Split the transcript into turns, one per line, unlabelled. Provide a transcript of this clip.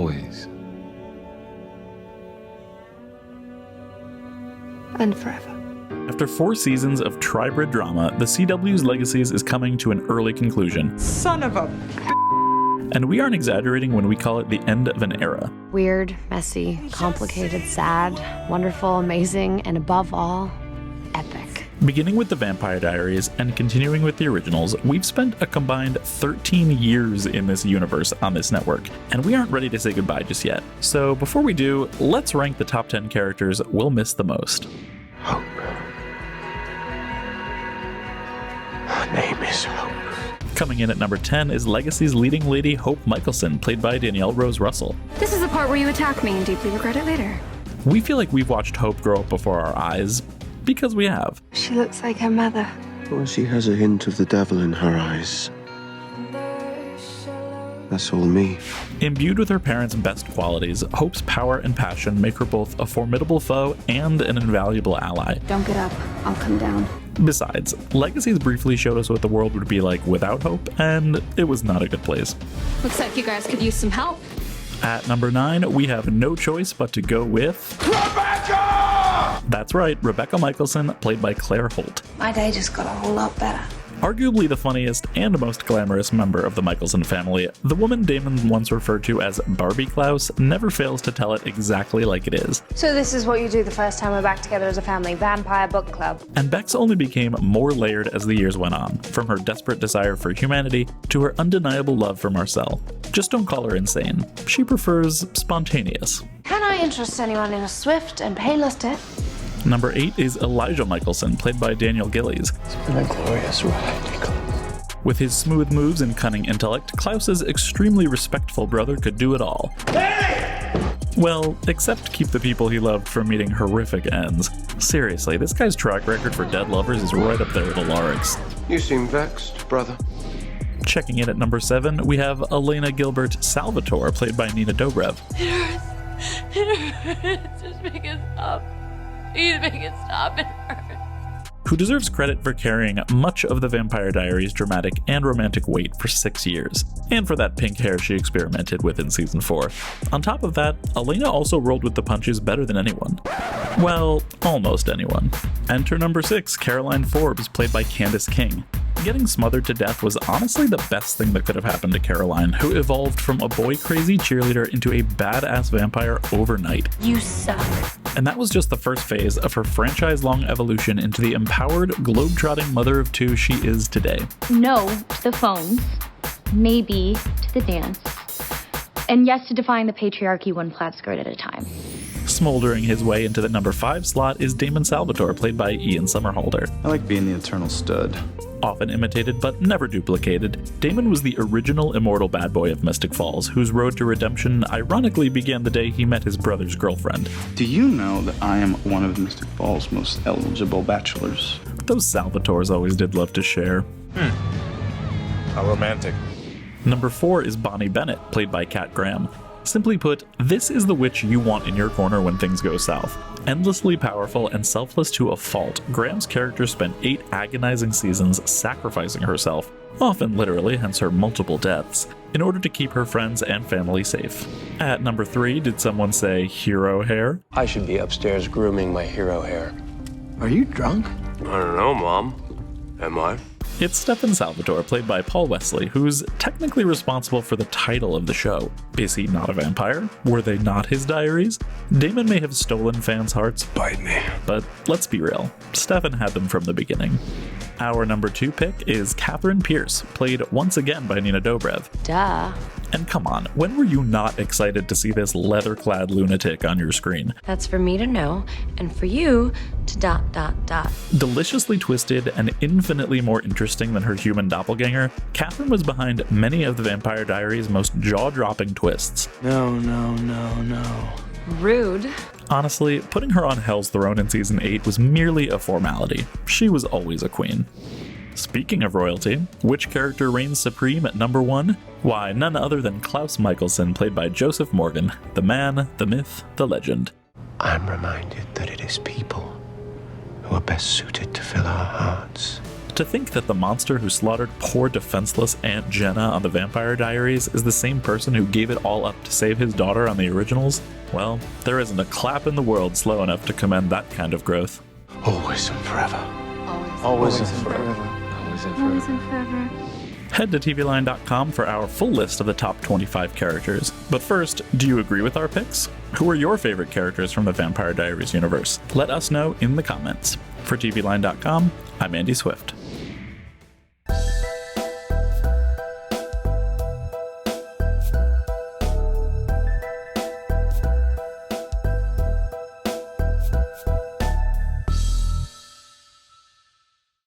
always.
And forever.
After 4 seasons of tribrid drama, the CW's Legacies is coming to an early conclusion.
Son of a...
And we aren't exaggerating when we call it the end of an era.
Weird, messy, complicated, sad, wonderful, amazing, and above all, epic.
Beginning with the Vampire Diaries and continuing with the originals, we've spent a combined 13 years in this universe on this network, and we aren't ready to say goodbye just yet. So before we do, let's rank the top 10 characters we'll miss the most.
Hope. Her name is Hope.
Coming in at number 10 is Legacy's leading lady Hope Mikaelson, played by Danielle Rose Russell.
This is the part where you attack me and deeply regret it later.
We feel like we've watched Hope grow up before our eyes, because we have.
She looks like her mother.
Well, she has a hint of the devil in her eyes. That's all me.
Imbued with her parents' best qualities, Hope's power and passion make her both a formidable foe and an invaluable ally.
Don't get up. I'll come down.
Besides, Legacies briefly showed us what the world would be like without Hope, and it was not a good place.
Looks like you guys could use some help.
At number 9, we have no choice but to go with...
Rebekah!
That's right, Rebekah Mikaelson, played by Claire Holt.
My day just got a whole lot better.
Arguably the funniest and most glamorous member of the Mikaelson family, the woman Damon once referred to as Barbie Klaus never fails to tell it exactly like it is.
So this is what you do the first time we're back together as a family, Vampire Book Club.
And Bex only became more layered as the years went on, from her desperate desire for humanity to her undeniable love for Marcel. Just don't call her insane. She prefers spontaneous.
Can I interest anyone in a swift and painless death?
Number 8 is Elijah Mikaelson, played by Daniel Gillies.
It's been a glorious ride, Klaus.
With his smooth moves and cunning intellect, Klaus's extremely respectful brother could do it all. Hey! Well, except keep the people he loved from meeting horrific ends. Seriously, this guy's track record for dead lovers is right up there with Alaric's.
You seem vexed, brother.
Checking in at number 7, we have Elena Gilbert Salvatore, played by Nina Dobrev.
It hurts. It hurts. Just make it stop. Please make it stop. It hurts.
Who deserves credit for carrying much of the Vampire Diaries' dramatic and romantic weight for 6 years, and for that pink hair she experimented with in season 4. On top of that, Elena also rolled with the punches better than anyone. Well, almost anyone. Enter number 6, Caroline Forbes, played by Candace King. Getting smothered to death was honestly the best thing that could have happened to Caroline, who evolved from a boy-crazy cheerleader into a badass vampire overnight.
You suck.
And that was just the first phase of her franchise-long evolution into the empowered, globe-trotting mother of 2 she is today.
No to the phones, maybe to the dance, and yes to defying the patriarchy one plaid skirt at a time.
Smoldering his way into the number 5 slot is Damon Salvatore, played by Ian Somerhalder.
I like being the eternal stud.
Often imitated but never duplicated, Damon was the original immortal bad boy of Mystic Falls, whose road to redemption ironically began the day he met his brother's girlfriend.
Do you know that I am one of Mystic Falls' most eligible bachelors?
Those Salvatores always did love to share.
How romantic.
Number 4 is Bonnie Bennett, played by Kat Graham. Simply put, this is the witch you want in your corner when things go south. Endlessly powerful and selfless to a fault, Graham's character spent 8 agonizing seasons sacrificing herself, often literally, hence her multiple deaths, in order to keep her friends and family safe. At number 3, did someone say hero hair?
I should be upstairs grooming my hero hair.
Are you drunk?
I don't know, Mom. Am I?
It's Stefan Salvatore, played by Paul Wesley, who's technically responsible for the title of the show. Is he not a vampire? Were they not his diaries? Damon may have stolen fans' hearts,
Bite me.
but let's be real, Stefan had them from the beginning. Our number 2 pick is Katherine Pierce, played once again by Nina Dobrev.
Duh.
And come on, when were you not excited to see this leather-clad lunatic on your screen?
That's for me to know, and for you to ...
Deliciously twisted and infinitely more interesting than her human doppelganger, Katherine was behind many of the Vampire Diaries' most jaw-dropping twists.
No.
Rude.
Honestly, putting her on Hell's Throne in Season 8 was merely a formality. She was always a queen. Speaking of royalty, which character reigns supreme at number 1? Why, none other than Klaus Mikaelson, played by Joseph Morgan, the man, the myth, the legend.
I'm reminded that it is people who are best suited to fill our hearts.
To think that the monster who slaughtered poor defenseless Aunt Jenna on the Vampire Diaries is the same person who gave it all up to save his daughter on the originals, well, there isn't a clap in the world slow enough to commend that kind of growth.
Always and forever.
Always.
Always and forever. Always and forever.
Always and forever.
Head to TVLine.com for our full list of the top 25 characters. But first, do you agree with our picks? Who are your favorite characters from the Vampire Diaries universe? Let us know in the comments. For TVLine.com, I'm Andy Swift.